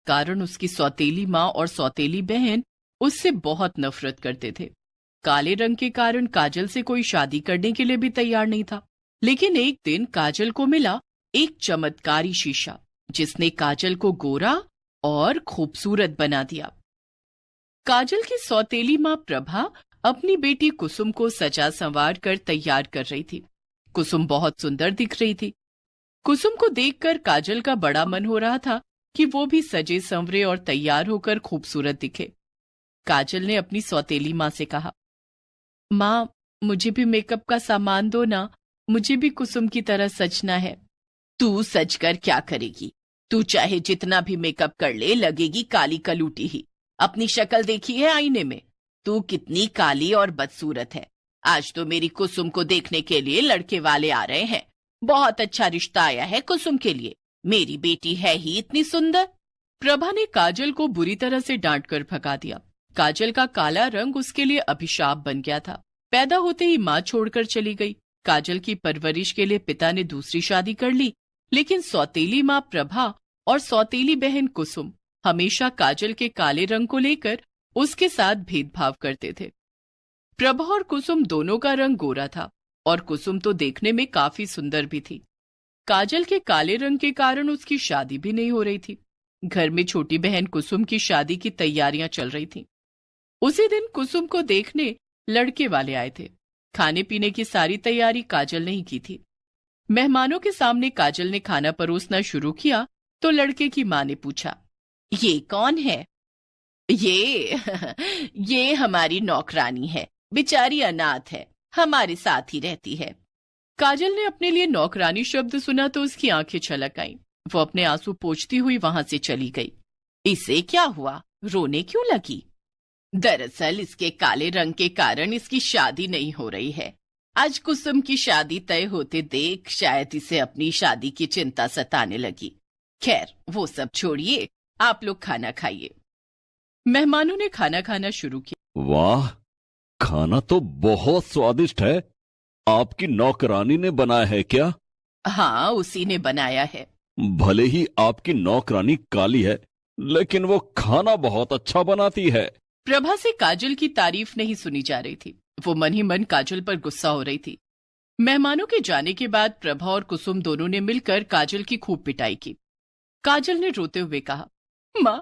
कारण उसकी सौतेली माँ और सौतेली बहन उससे बहुत नफरत करते थे। काले रंग के कारण काजल से कोई शादी करने के लिए भी तैयार नहीं था। लेकिन एक दिन काजल को मिला एक चमत्कारी शीशा, जिसने काजल को गोरा और खूबसूरत बना दिया। काजल की सौतेली माँ प्रभा अपनी बेटी कुसुम को सजा संवार कर तैयार कर रही थी। कुसुम बहुत सुंदर दिख रही थी। कुसुम को देखकर काजल का बड़ा मन हो रहा था कि वो भी सजे संवरे और तैयार होकर खूबसूरत दिखे। काजल ने अपनी सौतेली माँ से कहा, माँ, मुझे भी मेकअप का सामान दो ना, मुझे भी कुसुम की तरह सजना है। तू सज कर क्या करेगी? तू चाहे जितना भी मेकअप कर ले, लगेगी काली कलूटी ही। अपनी शक्ल देखी है आईने में? तू कितनी काली और बदसूरत है। आज तो मेरी कुसुम को देखने के लिए लड़के वाले आ रहे हैं। बहुत अच्छा रिश्ता आया है कुसुम के लिए। मेरी बेटी है ही इतनी सुंदर। प्रभा ने काजल को बुरी तरह से डांट कर भगा दिया। काजल का काला रंग उसके लिए अभिशाप बन गया था। पैदा होते ही माँ छोड़कर चली गई। काजल की परवरिश के लिए पिता ने दूसरी शादी कर ली, लेकिन सौतेली माँ प्रभा और सौतेली बहन कुसुम हमेशा काजल के काले रंग को लेकर उसके साथ भेदभाव करते थे। प्रभा और कुसुम दोनों का रंग गोरा था और कुसुम तो देखने में काफी सुंदर भी थी। काजल के काले रंग के कारण उसकी शादी भी नहीं हो रही थी। घर में छोटी बहन कुसुम की शादी की तैयारियां चल रही थीं। उसी दिन कुसुम को देखने लड़के वाले आए थे। खाने पीने की सारी तैयारी काजल ने ही की थी। मेहमानों के सामने काजल ने खाना परोसना शुरू किया तो लड़के की माँ ने पूछा, ये कौन है? ये हमारी नौकरानी है, बेचारी अनाथ है, हमारे साथ ही रहती है। काजल ने अपने लिए नौकरानी शब्द सुना तो उसकी आंखें छलक आईं। वो अपने आंसू पोंछती हुई वहां से चली गई। इसे क्या हुआ? रोने क्यों लगी? दरअसल इसके काले रंग के कारण इसकी शादी नहीं हो रही है। आज कुसुम की शादी तय होते देख शायद इसे अपनी शादी की चिंता सताने लगी। खैर, वो सब छोड़िए, आप लोग खाना खाइए। मेहमानों ने खाना खाना शुरू किया। वाह, खाना तो बहुत स्वादिष्ट है। आपकी नौकरानी ने बनाया है क्या? हाँ, उसी ने बनाया है। भले ही आपकी नौकरानी काली है, लेकिन वो खाना बहुत अच्छा बनाती है। प्रभा से काजल की तारीफ नहीं सुनी जा रही थी। वो मन ही मन काजल पर गुस्सा हो रही थी। मेहमानों के जाने के बाद प्रभा और कुसुम दोनों ने मिलकर काजल की खूब पिटाई की। काजल ने रोते हुए कहा, माँ,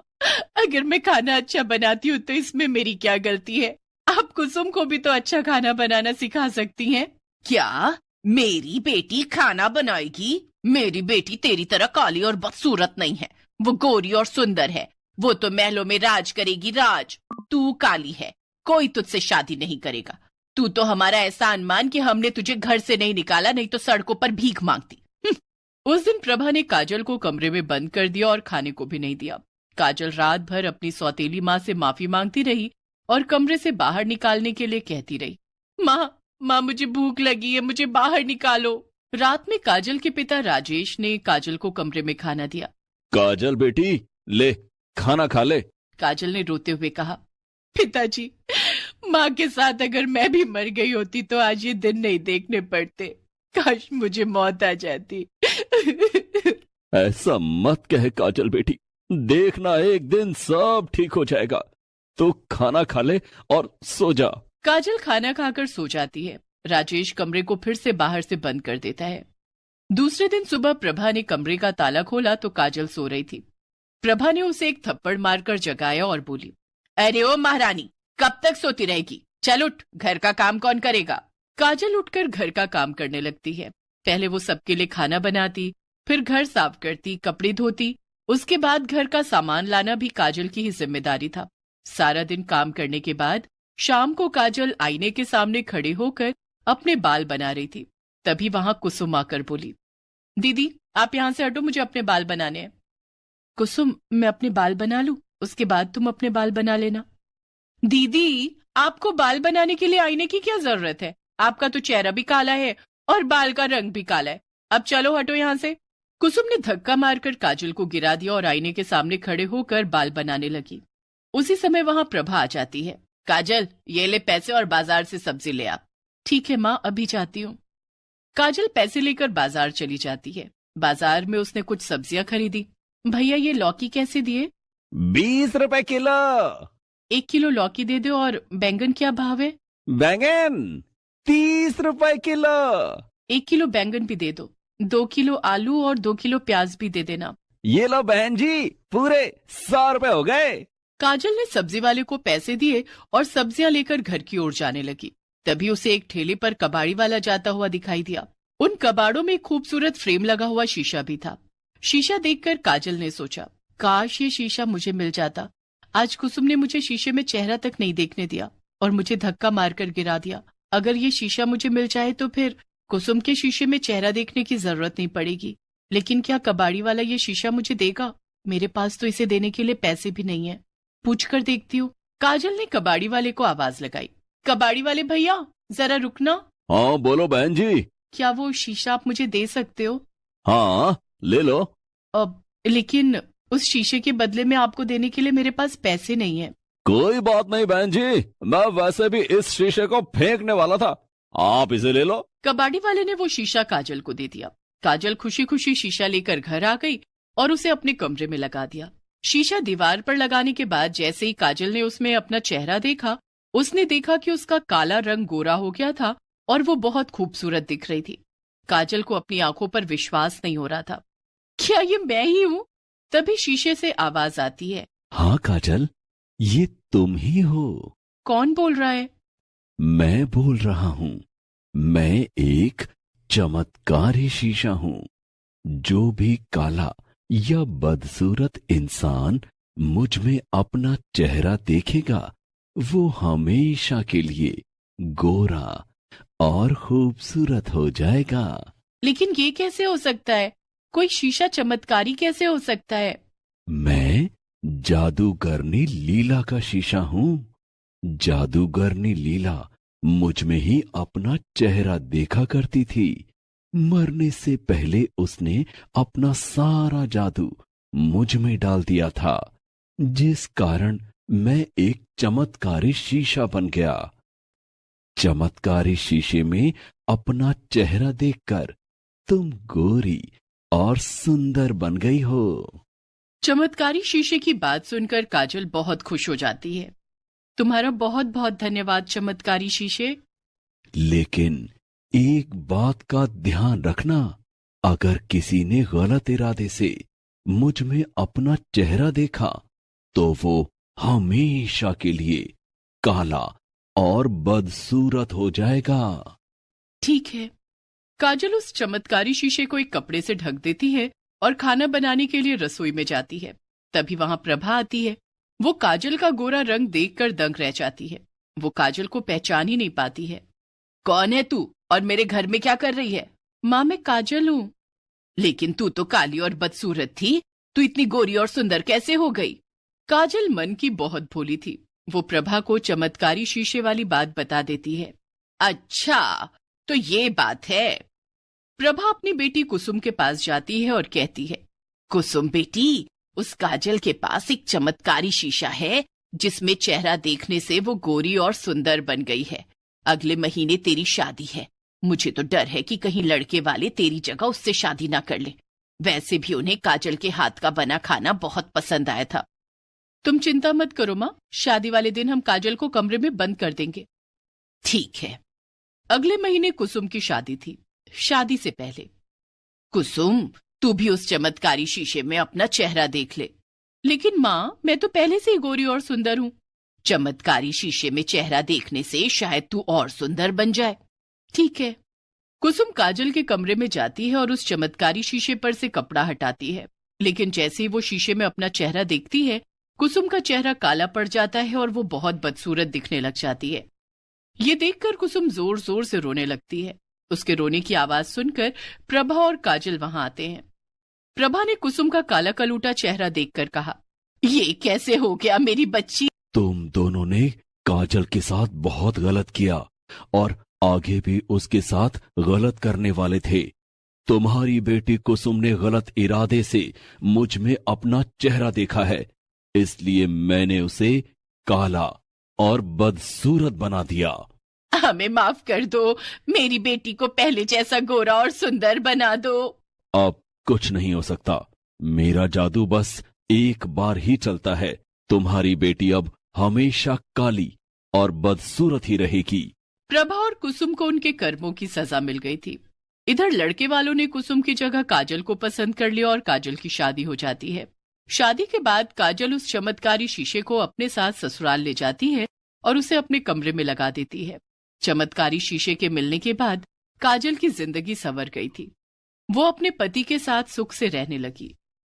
अगर मैं खाना अच्छा बनाती हूँ तो इसमें मेरी क्या गलती है? आप कुसुम को भी तो अच्छा खाना बनाना सिखा सकती हैं। क्या मेरी बेटी खाना बनाएगी? मेरी बेटी तेरी तरह काली और बदसूरत नहीं है। वो गोरी और सुंदर है। वो तो महलों में राज करेगी, राज। तू काली है, कोई तुझसे शादी नहीं करेगा। तू तो हमारा एहसान मान कि हमने तुझे घर से नहीं निकाला, नहीं तो सड़कों पर भीख मांगती। उस दिन प्रभा ने काजल को कमरे में बंद कर दिया और खाने को भी नहीं दिया। काजल रात भर अपनी सौतेली माँ से माफी मांगती रही और कमरे से बाहर निकालने के लिए कहती रही, माँ, मुझे भूख लगी है, मुझे बाहर निकालो। रात में काजल के पिता राजेश ने काजल को कमरे में खाना दिया। काजल बेटी, ले खाना खा ले। काजल ने रोते हुए कहा, पिताजी, माँ के साथ अगर मैं भी मर गई होती तो आज ये दिन नहीं देखने पड़ते। काश मुझे मौत आ जाती। ऐसा मत कहे काजल बेटी, देखना एक दिन सब ठीक हो जाएगा। तो खाना खा ले और सो जा। काजल खाना खाकर सो जाती है। राजेश कमरे को फिर से बाहर से बंद कर देता है। दूसरे दिन सुबह प्रभा ने कमरे का ताला खोला तो काजल सो रही थी। प्रभा ने उसे एक थप्पड़ मारकर जगाया और बोली, अरे ओ महारानी, कब तक सोती रहेगी? चल उठ, घर का काम कौन करेगा? काजल उठकर घर का काम करने लगती है। पहले वो सबके लिए खाना बनाती, फिर घर साफ करती, कपड़े धोती। उसके बाद घर का सामान लाना भी काजल की ही जिम्मेदारी था। सारा दिन काम करने के बाद शाम को काजल आईने के सामने खड़े होकर अपने बाल बना रही थी। तभी वहां कुसुम आकर बोली, दीदी आप यहां से हटो, मुझे अपने बाल बनाने हैं। कुसुम, मैं अपने बाल बना लूं, उसके बाद तुम अपने बाल बना लेना। दीदी, आपको बाल बनाने के लिए आईने की क्या जरूरत है? आपका तो चेहरा भी काला है और बाल का रंग भी काला है। अब चलो हटो यहां से। कुसुम ने धक्का मारकर काजल को गिरा दिया और आईने के सामने खड़े होकर बाल बनाने लगी। उसी समय वहां प्रभा आ जाती है। काजल, ये ले पैसे और बाजार से सब्जी ले आ। ठीक है माँ, अभी जाती हूँ। काजल पैसे लेकर बाजार चली जाती है। बाजार में उसने कुछ सब्जियां खरीदी। भैया, ये लौकी कैसे दिए? 20 रुपए किलो। 1 किलो लौकी दे दो। और बैंगन क्या भाव है? बैंगन 30 रुपए किलो। 1 किलो बैंगन भी दे दो। 2 किलो आलू और 2 किलो प्याज भी दे देना। ये लो बहन जी, पूरे 100 रुपए हो गए। काजल ने सब्जी वाले को पैसे दिए और सब्जियां लेकर घर की ओर जाने लगी। तभी उसे एक ठेले पर कबाड़ी वाला जाता हुआ दिखाई दिया। उन कबाड़ों में एक खूबसूरत फ्रेम लगा हुआ शीशा भी था। शीशा देखकर काजल ने सोचा, काश ये शीशा मुझे मिल जाता। आज कुसुम ने मुझे शीशे में चेहरा तक नहीं देखने दिया और मुझे धक्का मारकर गिरा दिया। अगर ये शीशा मुझे मिल जाए तो फिर कुसुम के शीशे में चेहरा देखने की जरूरत नहीं पड़ेगी। लेकिन क्या कबाड़ी वाला ये शीशा मुझे देगा? मेरे पास तो इसे देने के लिए पैसे भी नहीं है। पूछकर देखती हूँ। काजल ने कबाड़ी वाले को आवाज लगाई, कबाड़ी वाले भैया जरा रुकना। हाँ बोलो बहन जी। क्या वो शीशा आप मुझे दे सकते हो? हाँ ले लो। अब लेकिन उस शीशे के बदले में आपको देने के लिए मेरे पास पैसे नहीं है। कोई बात नहीं बहन जी, मैं वैसे भी इस शीशे को फेंकने वाला था, आप इसे ले लो। कबाड़ी वाले ने वो शीशा काजल को दे दिया। काजल खुशी खुशी शीशा लेकर घर आ गई और उसे अपने कमरे में लगा दिया। शीशा दीवार पर लगाने के बाद जैसे ही काजल ने उसमें अपना चेहरा देखा, उसने देखा कि उसका काला रंग गोरा हो गया था और वो बहुत खूबसूरत दिख रही थी। काजल को अपनी आंखों पर विश्वास नहीं हो रहा था। क्या ये मैं ही हूँ? तभी शीशे से आवाज आती है, हाँ काजल, ये तुम ही हो। कौन बोल रहा है? मैं बोल रहा हूँ। मैं एक चमत्कारी शीशा हूँ। जो भी काला या बदसूरत इंसान मुझ में अपना चेहरा देखेगा, वो हमेशा के लिए गोरा और खूबसूरत हो जाएगा। लेकिन ये कैसे हो सकता है? कोई शीशा चमत्कारी कैसे हो सकता है? मैं जादूगरनी लीला का शीशा हूँ। जादूगरनी लीला मुझ में ही अपना चेहरा देखा करती थी। मरने से पहले उसने अपना सारा जादू मुझ में डाल दिया था, जिस कारण मैं एक चमत्कारी शीशा बन गया। चमत्कारी शीशे में अपना चेहरा देखकर तुम गोरी और सुंदर बन गई हो। चमत्कारी शीशे की बात सुनकर काजल बहुत खुश हो जाती है। तुम्हारा बहुत बहुत धन्यवाद चमत्कारी शीशे। लेकिन एक बात का ध्यान रखना, अगर किसी ने गलत इरादे से मुझ में अपना चेहरा देखा तो वो हमेशा के लिए काला और बदसूरत हो जाएगा। ठीक है। काजल उस चमत्कारी शीशे को एक कपड़े से ढक देती है और खाना बनाने के लिए रसोई में जाती है। तभी वहां प्रभा आती है। वो काजल का गोरा रंग देखकर दंग रह जाती है। वो काजल को पहचान ही नहीं पाती है। कौन है तू और मेरे घर में क्या कर रही है? माँ मैं काजल हूँ। लेकिन तू तो काली और बदसूरत थी, तू इतनी गोरी और सुंदर कैसे हो गई? काजल मन की बहुत भोली थी। वो प्रभा को चमत्कारी शीशे वाली बात बता देती है। अच्छा तो ये बात है। प्रभा अपनी बेटी कुसुम के पास जाती है और कहती है, कुसुम बेटी, उस काजल के पास एक चमत्कारी शीशा है जिसमें चेहरा देखने से वो गोरी और सुंदर बन गई है। अगले महीने तेरी शादी है। मुझे तो डर है कि कहीं लड़के वाले तेरी जगह उससे शादी ना कर ले। वैसे भी उन्हें काजल के हाथ का बना खाना बहुत पसंद आया था। तुम चिंता मत करो माँ, शादी वाले दिन हम काजल को कमरे में बंद कर देंगे। ठीक है। अगले महीने कुसुम की शादी थी। शादी से पहले, कुसुम तू भी उस चमत्कारी शीशे में अपना चेहरा देख ले। लेकिन माँ मैं तो पहले से ही गोरी और सुंदर हूँ। चमत्कारी शीशे में चेहरा देखने से शायद तू और सुंदर बन जाए। ठीक है। कुसुम काजल के कमरे में जाती है और उस चमत्कारी शीशे पर से कपड़ा हटाती है। लेकिन जैसे ही वो शीशे में अपना चेहरा देखती है, कुसुम का चेहरा काला पड़ जाता है और वो बहुत बदसूरत दिखने लग जाती है। ये देखकर कुसुम जोर जोर से रोने लगती है। उसके रोने की आवाज सुनकर प्रभा और काजल वहां आते हैं। प्रभा ने कुसुम का काला कलूटा चेहरा देखकर कहा, ये कैसे हो गया मेरी बच्ची? तुम दोनों ने काजल के साथ बहुत गलत किया और आगे भी उसके साथ गलत करने वाले थे। तुम्हारी बेटी कुसुम ने गलत इरादे से मुझ में अपना चेहरा देखा है, इसलिए मैंने उसे काला और बदसूरत बना दिया। हमें माफ कर दो, मेरी बेटी को पहले जैसा गोरा और सुंदर बना दो। अब कुछ नहीं हो सकता। मेरा जादू बस एक बार ही चलता है। तुम्हारी बेटी अब हमेशा काली और बदसूरत ही रहेगी। प्रभा और कुसुम को उनके कर्मों की सजा मिल गई थी। इधर लड़के वालों ने कुसुम की जगह काजल को पसंद कर लिया और काजल की शादी हो जाती है। शादी के बाद काजल उस चमत्कारी शीशे को अपने साथ ससुराल ले जाती है और उसे अपने कमरे में लगा देती है। चमत्कारी शीशे के मिलने के बाद काजल की जिंदगी संवर गई थी। वो अपने पति के साथ सुख से रहने लगी।